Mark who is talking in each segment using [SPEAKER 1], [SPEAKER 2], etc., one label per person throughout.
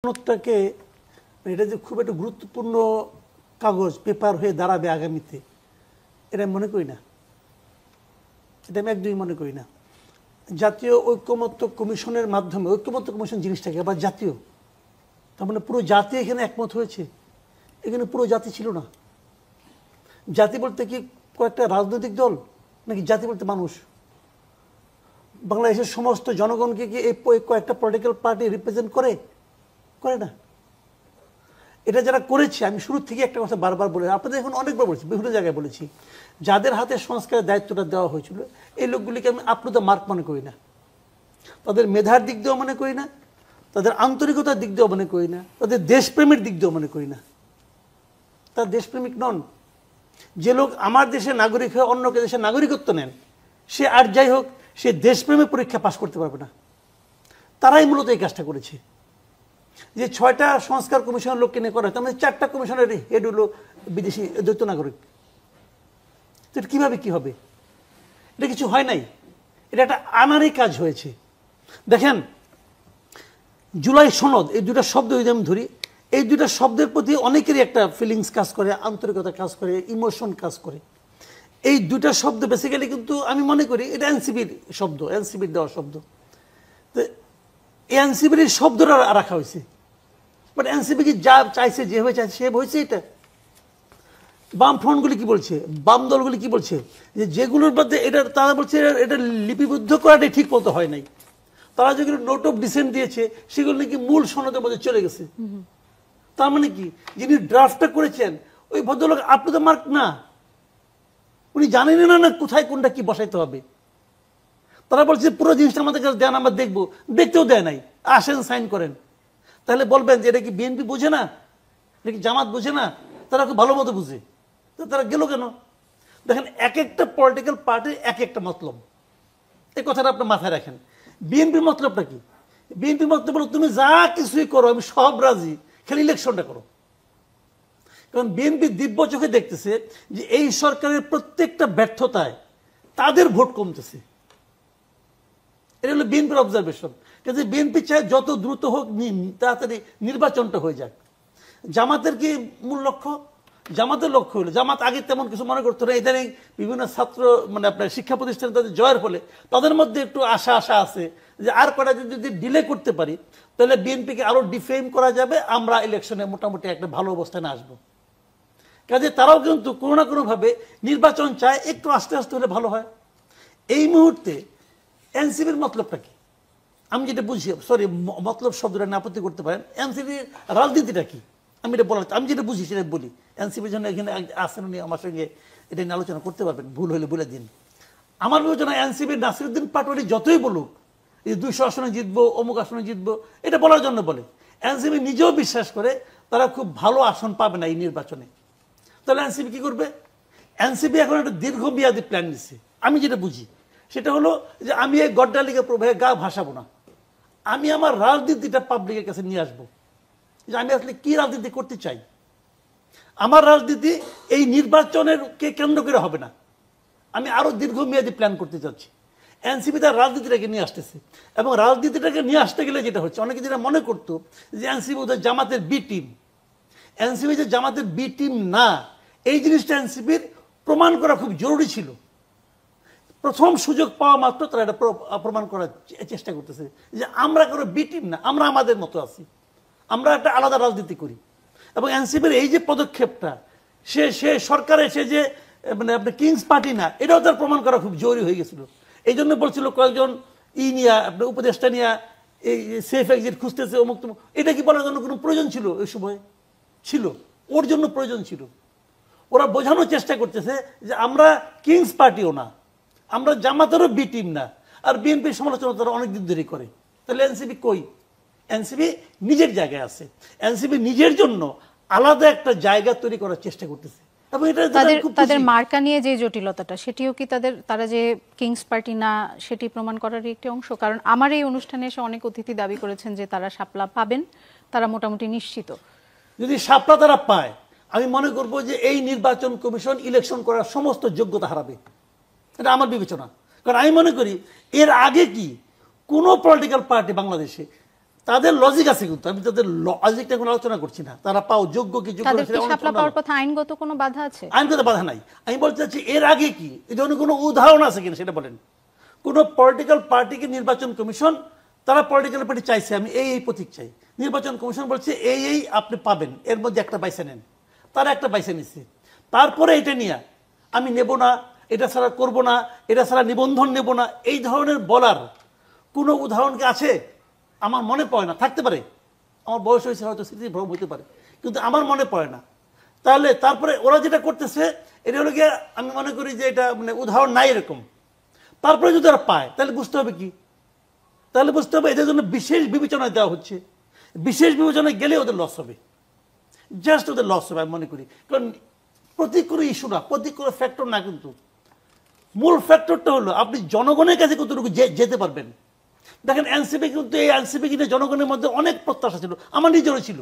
[SPEAKER 1] সনদটাকে এটা যে খুব একটা গুরুত্বপূর্ণ কাগজ পেপার হয়ে দাঁড়াবে আগামীতে, এটা আমি মনে করি না। এটা আমি একদমই মনে করি না। জাতীয় ঐক্যমত্য কমিশনের মাধ্যমে, ঐক্যমত্য কমিশন জিনিসটাকে আবার জাতীয়, তার মানে পুরো জাতি এখানে একমত হয়েছে। এখানে পুরো জাতি ছিল না। জাতি বলতে কি কয়েকটা রাজনৈতিক দল, নাকি জাতি বলতে মানুষ? বাংলাদেশের সমস্ত জনগণকে কি এই কয়েকটা পলিটিক্যাল পার্টি রিপ্রেজেন্ট করে? করে না। এটা যারা করেছে, আমি শুরু থেকে একটা কথা বারবার বলে, আপনাদের এখন অনেকবার বলেছি, বিভিন্ন জায়গায় বলেছি, যাদের হাতে সংস্কারের দায়িত্বটা দেওয়া হয়েছিল এই লোকগুলিকে আমি আপ টু দ্য মার্ক মনে করি না। তাদের মেধার দিক দিয়েও মনে করি না, তাদের আন্তরিকতার দিক দিয়েও মনে করি না, তাদের দেশপ্রেমের দিক দিয়েও মনে করি না। তারা দেশপ্রেমিক নন। যে লোক আমার দেশের নাগরিক হয়ে অন্য দেশের নাগরিকত্ব নেন, সে আর যাই হোক, সে দেশপ্রেমের পরীক্ষা পাশ করতে পারবে না। তারাই মূলত এই কাজটা করেছে। যে 6টা সংস্কার কমিশনের লোককে নিয়ে করা হয়, তার মানে 4টা কমিশনের হেড হলো বিদেশি দ্বৈত নাগরিক। তো এটা কীভাবে কী হবে? এটা কিছু হয় নাই, এটা একটা আনারই কাজ হয়েছে। দেখেন, জুলাই সনদ, এই দুটা শব্দ যদি আমি ধরি, এই দুটা শব্দের প্রতি অনেকেরই একটা ফিলিংস কাজ করে, আন্তরিকতা কাজ করে, ইমোশন কাজ করে। এই দুটা শব্দ বেসিক্যালি কিন্তু আমি মনে করি এটা এনসিবির শব্দ, এনসিবির দেওয়া শব্দ। তো এনসিবির শব্দটা রাখা হয়েছে, বাট এনসিবি কি যা চাইছে, যেভাবে চাইছে সেভাবে হয়েছে। এটা বাম ফ্রন্টগুলি কি বলছে, বাম দলগুলি কি বলছে, যে যেগুলোর মধ্যে এটা তারা বলছে এটা লিপিবদ্ধ করাটাই ঠিক মতো হয় নাই। তারা যেগুলো নোট অফ ডিসেন্ট দিয়েছে সেগুলো নাকি মূল সনদের মধ্যে চলে গেছে। তার মানে কি, যিনি ড্রাফটটা করেছেন ওই ভদ্রলোক আপ টু দ্য মার্ক না, উনি জানেন না কোথায় কোনটা কি বসাইতে হবে। তারা বলছে পুরো জিনিসটা আমাদের কাছে দেন, আমরা দেখবো, দেখতেও দেয় নাই, আসেন সাইন করেন। তাহলে বলবেন যে এটা কি বিএনপি বোঝে না, এটা কি জামাত বোঝে না? তারা খুব ভালো মতো বুঝে, তো তারা গেল কেন? দেখেন, এক একটা পলিটিক্যাল পার্টির এক একটা মতলব, এই কথাটা আপনি মাথায় রাখেন। বিএনপির মতলবটা কি? বিএনপির মতলব হলো তুমি যা কিছুই করো আমি সব রাজি, খালি ইলেকশনটা করো। কারণ বিএনপি দিব্য চোখে দেখতেছে যে এই সরকারের প্রত্যেকটা ব্যর্থতায় তাদের ভোট কমতেছে। এটা হলো বিএনপির অবজারভেশন। কিন্তু বিএনপি চায় যত দ্রুত হোক তাড়াতাড়ি নির্বাচনটা হয়ে যাক। জামাতের কি মূল লক্ষ্য? জামাতের লক্ষ্য হলো, জামাত আগে তেমন কিছু মনে করতো না, ইদানিং বিভিন্ন ছাত্র মানে আপনার শিক্ষা প্রতিষ্ঠানে তাদের জয়ের ফলে তাদের মধ্যে একটু আশা আছে যে আর কটা যদি ডিলে করতে পারি তাহলে বিএনপিকে আরো ডিফেম করা যাবে, আমরা ইলেকশনে মোটামুটি একটা ভালো অবস্থানে আসবো। কাজে তারাও কিন্তু কোনো না কোনোভাবে নির্বাচন চায়, একটু আস্তে আস্তে হলে ভালো হয়। এই মুহূর্তে এনসিবির মতলবটা কি? আমি যেটা বুঝি, সরি মতলব শব্দটা না আপত্তি করতে পারেন, এনসিবির রাজনীতিটা কি আমি এটা বলার, আমি যেটা বুঝি সেটা বলি। এনসিবির জন্য এখানে আসেন উনি আমার সঙ্গে এটা নিয়ে আলোচনা করতে পারবেন, ভুল হলে বলে দিন। আমার বিবেচনা এনসিবির নাসিরুদ্দিন পাটোয়ারি যতই বলুক এই 200 আসনে জিতবো, অমুক আসনে জিতবো, এটা বলার জন্য বলে। এনসিবি নিজেও বিশ্বাস করে তারা খুব ভালো আসন পাবে না এই নির্বাচনে। তাহলে এনসিবি কি করবে? এনসিবি এখন একটা দীর্ঘমেয়াদী প্ল্যান নিচ্ছে। আমি যেটা বুঝি সেটা হলো যে আমি এই গড্ডালিকে প্রভাবে গা ভাসাবো না, আমি আমার রাজনীতিটা পাবলিকের কাছে নিয়ে আসবো, যে আমি আসলে কি রাজনীতি করতে চাই। আমার রাজনীতি এই নির্বাচনের কে কেন্দ্র করে হবে না, আমি আরো দীর্ঘমেয়াদী প্ল্যান করতে চাচ্ছি। এনসিপি তার রাজনীতিটাকে নিয়ে আসতেছে, এবং রাজনীতিটাকে নিয়ে আসতে গেলে যেটা হচ্ছে, অনেকে যেটা মনে করতো যে এনসিপি ওদের জামাতের বি টিম। এনসিপি যে জামাতের বি টিম না, এই জিনিসটা এনসিপির প্রমাণ করা খুব জরুরি ছিল। প্রথম সুযোগ পাওয়া মাত্র তারা এটা প্রমাণ করার চেষ্টা করতেছে যে আমরা কোনো বি টিম না, আমরা আমাদের মতো আছি, আমরা একটা আলাদা রাজনীতি করি। এবং এনসিপির এই যে পদক্ষেপটা, সে সরকারে সে যে মানে আপনার কিংস পার্টি না, এটাও তার প্রমাণ করা খুব জরুরি হয়ে গেছিল। এই জন্য বলছিল কয়েকজন নিয়ে আপনার উপদেষ্টা নিয়ে এই সেফ এক্সিট খুঁজতেছে অমুক তমুক, এটা কি বলার জন্য কোনো প্রয়োজন ছিল? ওই সময় ছিল, ওর জন্য প্রয়োজন ছিল। ওরা বোঝানোর চেষ্টা করতেছে যে আমরা কিংস পার্টিও না, আমরা জামাতেরও বি টিম না, আর বিএনপির সমালোচনা তারা অনেকদিন ধরে করে। তাহলে এনসিপি কই? এনসিপি নিজের জায়গায় আছে, এনসিপি নিজের জন্য আলাদা একটা জায়গা তৈরি করার চেষ্টা করতেছে। এবং এটা
[SPEAKER 2] তাদের মার্কা নিয়ে যে জটিলতাটা, সেটিও কি তারা যে কিংস পার্টি না সেটি প্রমাণ করারই একটি অংশ? কারণ আমার এই অনুষ্ঠানে এসে অনেক অতিথি দাবি করেছেন যে তারা শাপলা পাবেন, তারা মোটামুটি নিশ্চিত।
[SPEAKER 1] যদি শাপলা তারা পায়, আমি মনে করব যে এই নির্বাচন কমিশন ইলেকশন করার সমস্ত যোগ্যতা হারাবে, এটা আমার বিবেচনা। কারণ আমি মনে করি এর আগে কি কোনো পলিটিক্যাল পার্টি বাংলাদেশে তাদের লজিক আছে, কিন্তু আমি তাদের লজিকটা এখন আলোচনা করছি না। তারা পাও যোগ্য কি যোগ্য না
[SPEAKER 2] তাদের কি
[SPEAKER 1] সেটা
[SPEAKER 2] শাপলা পাওয়ার পথে আইনগত কোনো বাধা আছে?
[SPEAKER 1] আইনগত বাধা নাই। আমি বলতে চাচ্ছি এর আগে কি এই ধরনের কোনো উদাহরণ আছে কিনা সেটা বলেন। কোন পলিটিক্যাল পার্টিকে নির্বাচন কমিশন, তারা পলিটিক্যাল পার্টি চাইছে আমি এই এই প্রতীক চাই, নির্বাচন কমিশন বলছে এই এই আপনি পাবেন, এর মধ্যে একটা বাইসা নেন, তারা একটা বাইসা নিচ্ছে, তারপরে এটা নিয়ে আমি নেব না, এটা ছাড়া করব না, এটা ছাড়া নিবন্ধন নেব না, এই ধরনের বলার কোনো উদাহরণ কি আছে? আমার মনে পড়ে না, থাকতে পারে, আমার বয়স হয়েছে হয়তো স্মৃতি ভ্রম হতে পারে, কিন্তু আমার মনে পড়ে না। তাহলে তারপরে ওরা যেটা করতেছে এটা হলো গিয়ে আমি মনে করি যে এটা মানে উদাহরণ নাই এরকম। তারপরে যদি ওরা পায় তাহলে বুঝতে হবে কি, তাহলে বুঝতে হবে এদের জন্য বিশেষ বিবেচনায় দেওয়া হচ্ছে, বিশেষ বিবেচনায় গেলে ওদের লস হবে, জাস্ট ওদের লস হবে আমি মনে করি। কারণ প্রতিকূল ইস্যু না, প্রতিকূল ফ্যাক্টর না, কিন্তু মূল ফ্যাক্টরটা হলো আপনি জনগণের কাছে কতটুকু যেতে পারবেন। দেখেন এনসিপি কিন্তু এই এনসিপি কিন্তু জনগণের মধ্যে অনেক প্রত্যাশা ছিল, আমার নিজেরও ছিল,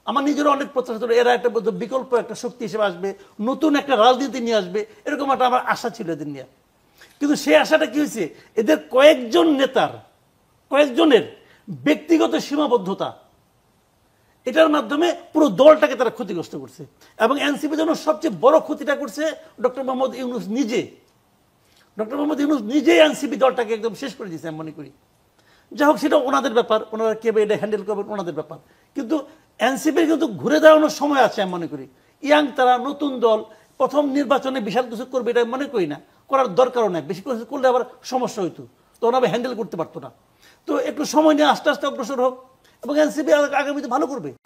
[SPEAKER 1] আমার নিজেরও অনেক প্রত্যাশা ছিল এরা একটা বিকল্প একটা শক্তি হিসেবে আসবে, নতুন একটা রাজনীতি নিয়ে আসবে, এরকম একটা আমার আশা ছিল এদের নিয়ে। কিন্তু সেই আশাটা কি হয়েছে, এদের কয়েকজন নেতার কয়েকজনের ব্যক্তিগত সীমাবদ্ধতা, এটার মাধ্যমে পুরো দলটাকে তারা ক্ষতিগ্রস্ত করছে। এবং এনসিপি জন্য সবচেয়ে বড় ক্ষতিটা করছে ডক্টর মোহাম্মদ ইউনূস নিজে। ডক্টর মোহাম্মদ ইউনূস নিজেই এনসিপি দলটাকে একদম শেষ করে দিয়েছে আমি মনে করি। যাই হোক সেটা ওনাদের ব্যাপার, ওনারা কেবে এটা হ্যান্ডেল করবেন ওনাদের ব্যাপার, কিন্তু এনসিপির কিন্তু ঘুরে দাঁড়ানোর সময় আছে আমি মনে করি। ইয়াং তারা, নতুন দল, প্রথম নির্বাচনে বিশাল কিছু করবে এটা মনে করি না, করার দরকারও নাই, বেশি কিছু করলে আবার সমস্যা হইতো, তো ওনারা হ্যান্ডেল করতে পারতো না। তো একটু সময় নিয়ে আস্তে আস্তে অগ্রসর হোক এবং এনসিপি আগামীতে ভালো করবে।